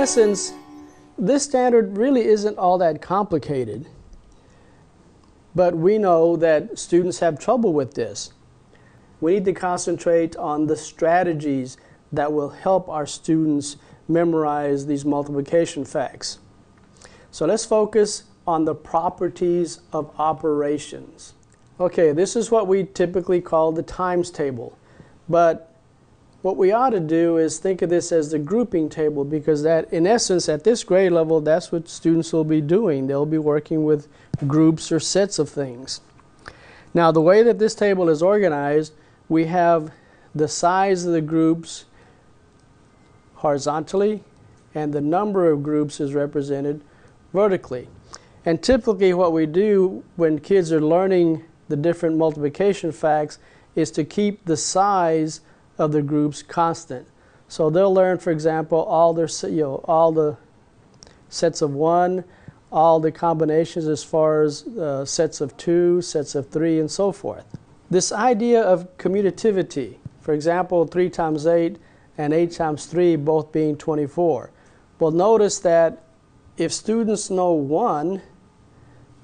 essence, this standard really isn't all that complicated, but we know that students have trouble with this. We need to concentrate on the strategies that will help our students memorize these multiplication facts. So let's focus on the properties of operations. Okay, this is what we typically call the times table, but what we ought to do is think of this as the grouping table, because that, in essence, at this grade level, that's what students will be doing. They'll be working with groups or sets of things. Now, the way that this table is organized, we have the size of the groups horizontally, and the number of groups is represented vertically. And typically what we do when kids are learning the different multiplication facts is to keep the size of the groups constant. So they'll learn, for example, all the sets of 1, all the combinations as far as sets of 2, sets of 3, and so forth. This idea of commutativity, for example, 3 times 8 and 8 times 3 both being 24. Well, notice that if students know one,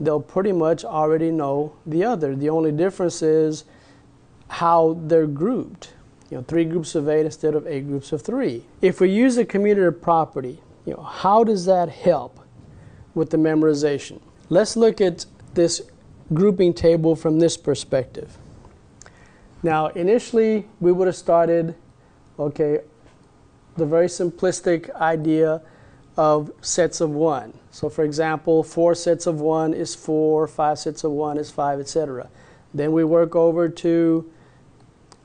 they'll pretty much already know the other. The only difference is how they're grouped. 3 groups of 8 instead of 8 groups of 3. If we use a commutative property, how does that help with the memorization? Let's look at this grouping table from this perspective. Now, initially, we would have started, the very simplistic idea of sets of 1. So, for example, 4 sets of 1 is 4, 5 sets of 1 is 5, etc. Then we work over to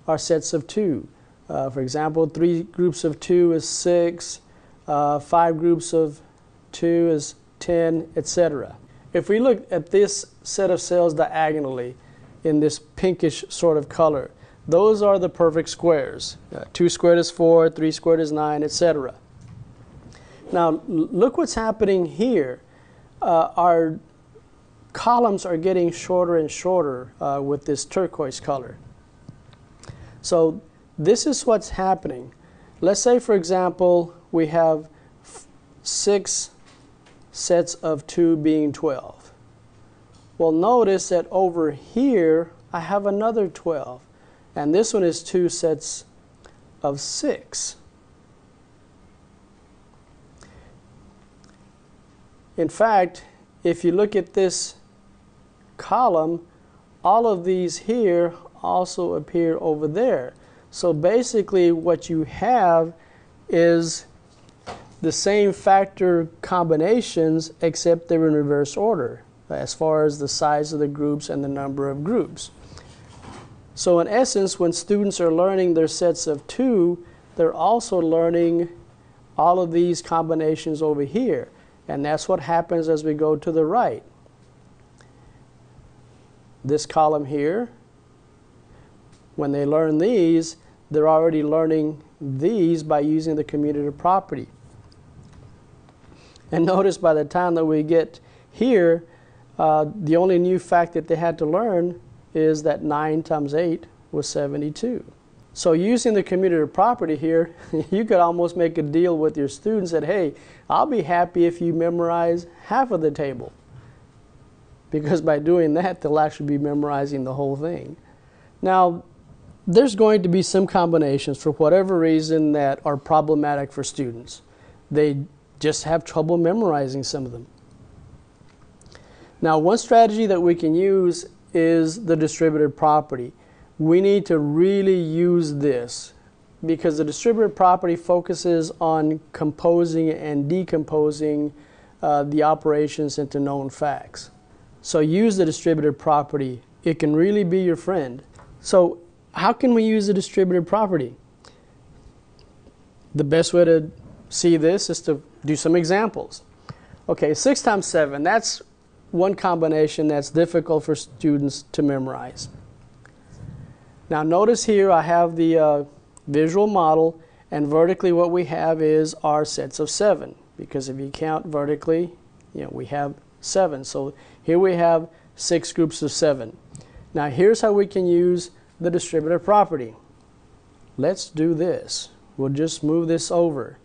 our sets of 2. For example, 3 groups of 2 is 6, 5 groups of 2 is 10, etc. If we look at this set of cells diagonally in this pinkish sort of color, those are the perfect squares. 2 squared is 4, 3 squared is 9, etc. Now, look what's happening here. Our columns are getting shorter and shorter with this turquoise color. So this is what's happening. Let's say, for example, we have 6 sets of 2 being 12. Well, notice that over here I have another 12, and this one is 2 sets of 6. In fact, if you look at this column, all of these here also appear over there. So basically what you have is the same factor combinations, except they're in reverse order as far as the size of the groups and the number of groups. So in essence, when students are learning their sets of 2, they're also learning all of these combinations over here. And that's what happens as we go to the right. This column here, when they learn these, they're already learning these by using the commutative property. And notice by the time that we get here, the only new fact that they had to learn is that 9 times 8 was 72. So using the commutative property here, you could almost make a deal with your students that, hey, I'll be happy if you memorize half of the table. Because by doing that, they'll actually be memorizing the whole thing. Now, there's going to be some combinations for whatever reason that are problematic for students. They just have trouble memorizing some of them. Now, one strategy that we can use is the distributive property. We need to really use this because the distributive property focuses on composing and decomposing the operations into known facts. So use the distributive property. It can really be your friend. So how can we use the distributive property? The best way to see this is to do some examples. Okay, 6 times 7, that's one combination that's difficult for students to memorize. Now notice here I have the visual model, and vertically what we have is our sets of 7, because if you count vertically, we have 7. So here we have 6 groups of 7. Now here's how we can use the distributive property. Let's do this. We'll just move this over.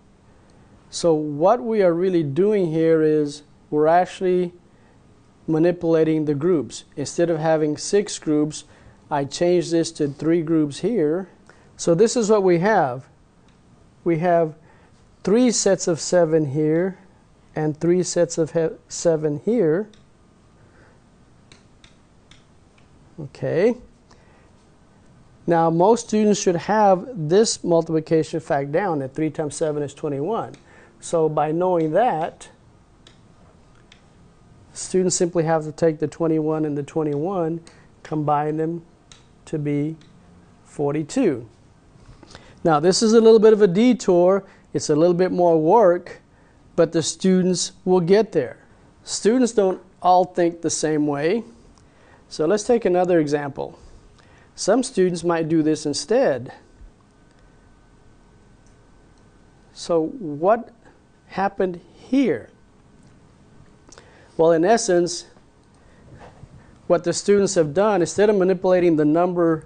So what we are really doing here is we're actually manipulating the groups. Instead of having 6 groups, I changed this to 3 groups here. So this is what we have. We have 3 sets of 7 here and 3 sets of 7 here. Okay. Now most students should have this multiplication fact down, that 3 times 7 is 21. So by knowing that, students simply have to take the 21 and the 21, combine them to be 42. Now this is a little bit of a detour. It's a little bit more work, but the students will get there. Students don't all think the same way. So let's take another example. Some students might do this instead. So what happened here? Well, in essence, what the students have done, instead of manipulating the number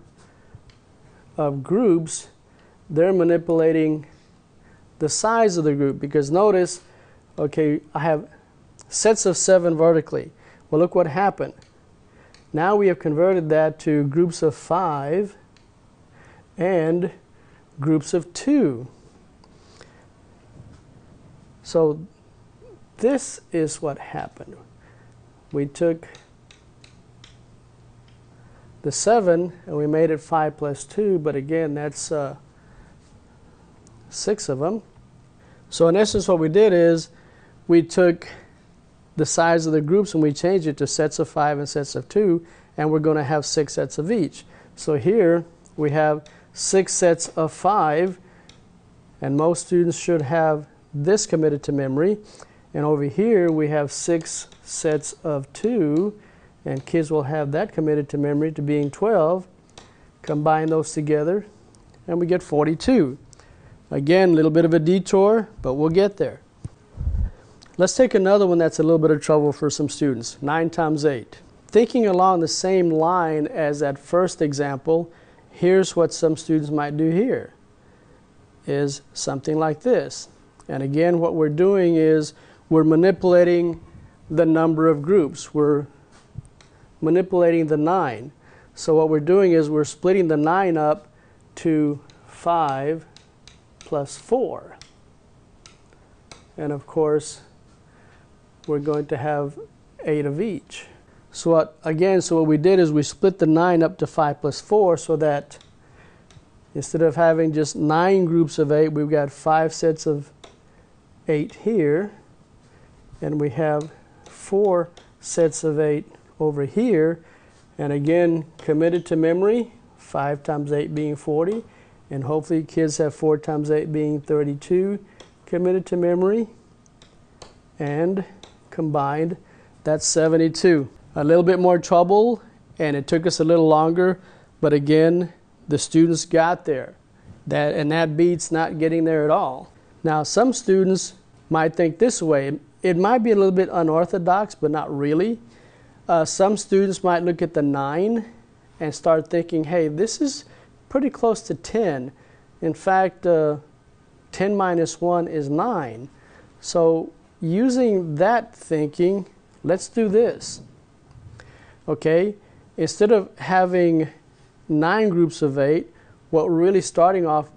of groups, they're manipulating the size of the group. Because notice, okay, I have sets of 7 vertically. Well, look what happened. Now we have converted that to groups of 5 and groups of 2. So this is what happened. We took the 7 and we made it 5 plus 2, but again that's 6 of them. So in essence what we did is we took the size of the groups and we changed it to sets of 5 and sets of 2, and we're going to have 6 sets of each. So here we have 6 sets of 5, and most students should have this committed to memory. And over here we have 6 sets of 2, and kids will have that committed to memory to being 12. Combine those together and we get 42. Again, a little bit of a detour, but we'll get there. Let's take another one that's a little bit of trouble for some students. 9 times 8. Thinking along the same line as that first example, here's what some students might do here. Is something like this. And again, what we're doing is we're manipulating the number of groups. We're manipulating the 9. So what we're doing is we're splitting the 9 up to 5 plus 4. And of course, we're going to have 8 of each. So what we did is we split the 9 up to 5 plus 4 so that instead of having just 9 groups of 8, we've got 5 sets of 8 here, and we have 4 sets of 8 over here. And again, committed to memory, 5 times 8 being 40, and hopefully kids have 4 times 8 being 32 committed to memory, and combined, that's 72. A little bit more trouble, and it took us a little longer, but again, the students got there. That beats not getting there at all. Now, some students might think this way. It might be a little bit unorthodox, but not really. Some students might look at the 9 and start thinking, hey, this is pretty close to 10. In fact, 10 minus 1 is 9. So using that thinking, let's do this. Okay, instead of having 9 groups of 8, what we're really starting off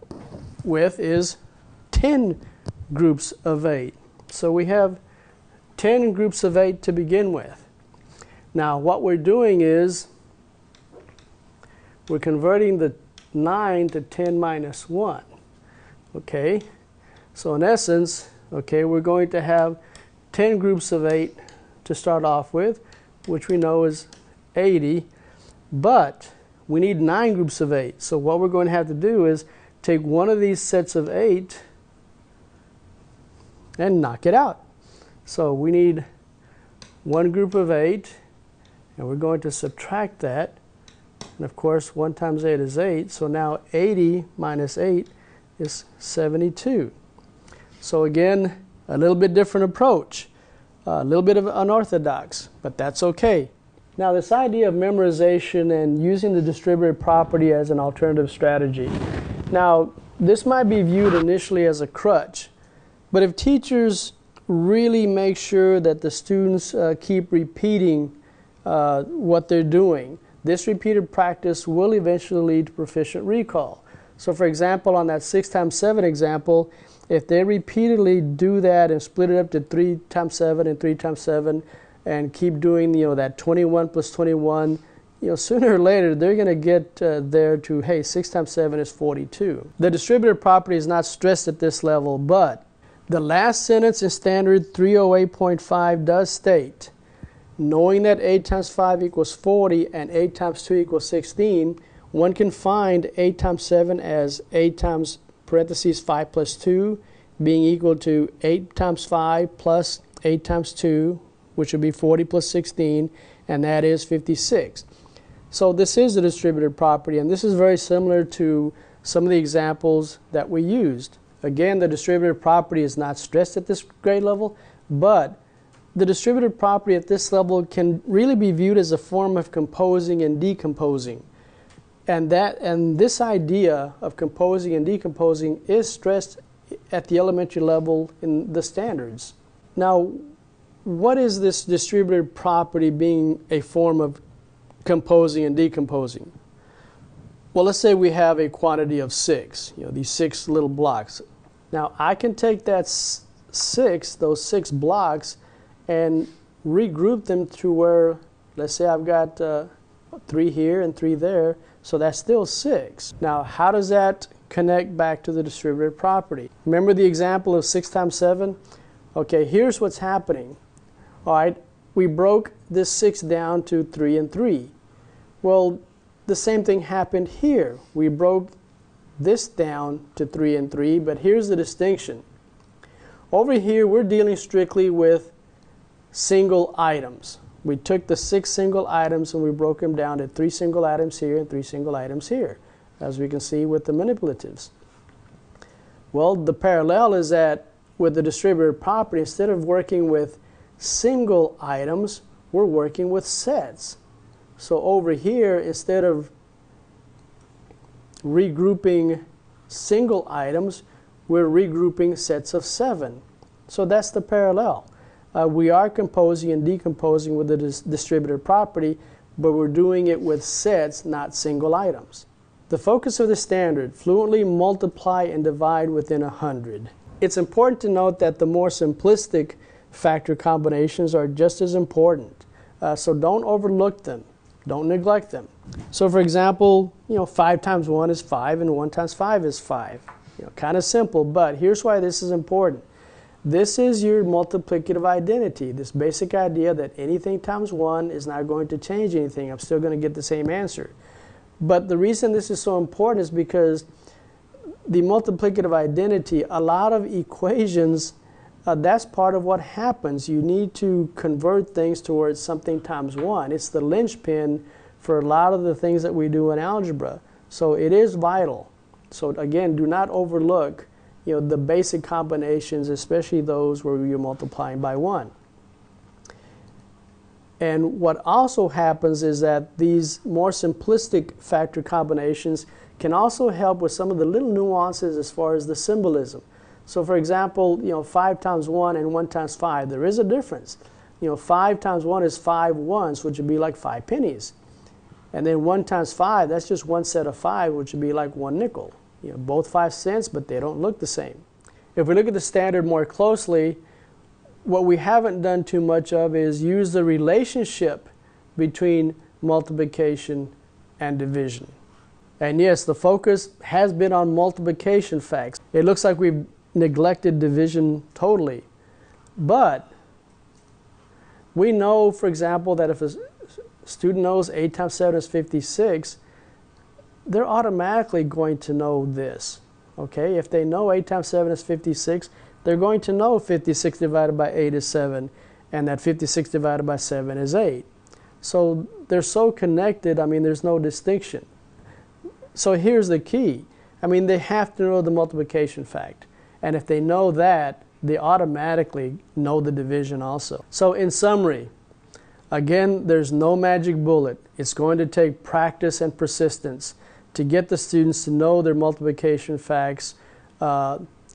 with is 10 groups of 8. So we have 10 groups of 8 to begin with. Now what we're doing is we're converting the 9 to 10 minus 1. Okay, so in essence, okay, we're going to have 10 groups of 8 to start off with, which we know is 80, but we need 9 groups of 8. So what we're going to have to do is take one of these sets of 8 and knock it out. So we need 1 group of 8, and we're going to subtract that. And of course, 1 times 8 is 8. So now 80 minus 8 is 72. So again, a little bit different approach. A little bit of unorthodox, but that's okay. Now this idea of memorization and using the distributed property as an alternative strategy. Now this might be viewed initially as a crutch, But if teachers really make sure that the students keep repeating what they're doing, this repeated practice will eventually lead to proficient recall. So for example, on that 6 times 7 example, if they repeatedly do that and split it up to 3 times 7 and 3 times 7 and keep doing, that 21 plus 21, sooner or later they're going to get there to, hey, 6 times 7 is 42. The distributive property is not stressed at this level, but the last sentence in standard 308.5 does state, knowing that 8 times 5 equals 40 and 8 times 2 equals 16, one can find 8 times 7 as 8 times parentheses 5 plus 2 being equal to 8 times 5 plus 8 times 2, which would be 40 plus 16, and that is 56. So this is the distributive property, and this is very similar to some of the examples that we used. Again, the distributive property is not stressed at this grade level, but the distributive property at this level can really be viewed as a form of composing and decomposing. And this idea of composing and decomposing is stressed at the elementary level in the standards. Now, what is this distributive property being a form of composing and decomposing? Well, let's say we have a quantity of 6, these 6 little blocks. Now, I can take those 6 blocks, and regroup them to where, let's say I've got 3 here and 3 there, so that's still 6. Now, how does that connect back to the distributive property? Remember the example of 6 times 7? Okay, here's what's happening. All right, we broke this 6 down to 3 and 3. Well, the same thing happened here. We broke this down to 3 and 3, but here's the distinction. Over here, we're dealing strictly with single items. We took the 6 single items and we broke them down to 3 single items here and 3 single items here, as we can see with the manipulatives. Well, the parallel is that with the distributive property, instead of working with single items, we're working with sets. So over here, instead of regrouping single items, we're regrouping sets of 7. So that's the parallel. We are composing and decomposing with the distributive property, but we're doing it with sets, not single items. The focus of the standard, fluently multiply and divide within 100. It's important to note that the more simplistic factor combinations are just as important. So don't overlook them. Don't neglect them. So for example, 5 times 1 is 5 and 1 times 5 is 5. Kind of simple, but here's why this is important. This is your multiplicative identity, this basic idea that anything times 1 is not going to change anything. I'm still going to get the same answer. But the reason this is so important is because the multiplicative identity, a lot of equations, that's part of what happens. You need to convert things towards something times 1. It's the linchpin for a lot of the things that we do in algebra. So it is vital. So again, do not overlook the basic combinations, especially those where you're multiplying by 1. And what also happens is that these more simplistic factor combinations can also help with some of the little nuances as far as the symbolism. So for example, 5 times 1 and 1 times 5, there is a difference. 5 times 1 is 5 ones, which would be like 5 pennies. And then 1 times 5, that's just one set of 5, which would be like 1 nickel. Both 5 cents, but they don't look the same. If we look at the standard more closely, what we haven't done too much of is use the relationship between multiplication and division. And yes, the focus has been on multiplication facts. It looks like we've neglected division totally. But we know, for example, that if a student knows 8 times 7 is 56, they're automatically going to know this. Okay, if they know 8 times 7 is 56, they're going to know 56 divided by 8 is 7, and that 56 divided by 7 is 8. So they're so connected, there's no distinction. So here's the key. They have to know the multiplication fact. And if they know that, they automatically know the division also. So in summary, again, there's no magic bullet. It's going to take practice and persistence to get the students to know their multiplication facts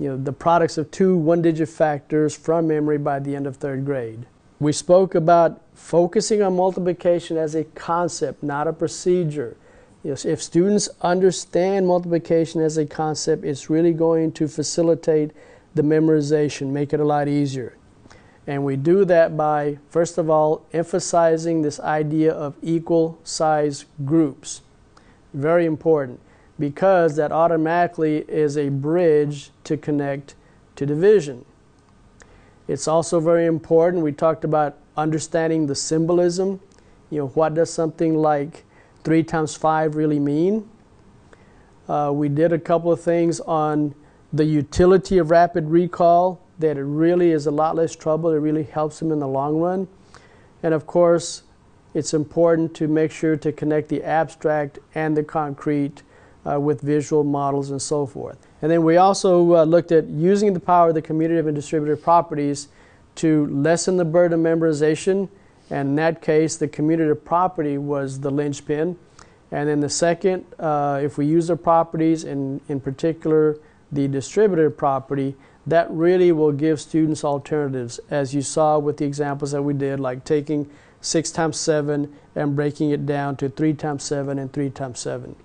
the products of two one-digit factors from memory by the end of third grade. We spoke about focusing on multiplication as a concept, not a procedure. If students understand multiplication as a concept, it's really going to facilitate the memorization, make it a lot easier. And we do that by, first of all, emphasizing this idea of equal size groups. Very important, because that automatically is a bridge to connect to division. It's also very important, we talked about understanding the symbolism. What does something like 3 times 5 really mean? We did a couple of things on the utility of rapid recall, that it really is a lot less trouble. It really helps them in the long run. And of course, it's important to make sure to connect the abstract and the concrete with visual models and so forth. And then we also looked at using the power of the commutative and distributive properties to lessen the burden of memorization. And in that case, the commutative property was the linchpin. And then the second, if we use the properties, in particular the distributive property, that really will give students alternatives, as you saw with the examples that we did, like taking 6 times 7 and breaking it down to 3 times 7 and 3 times 7.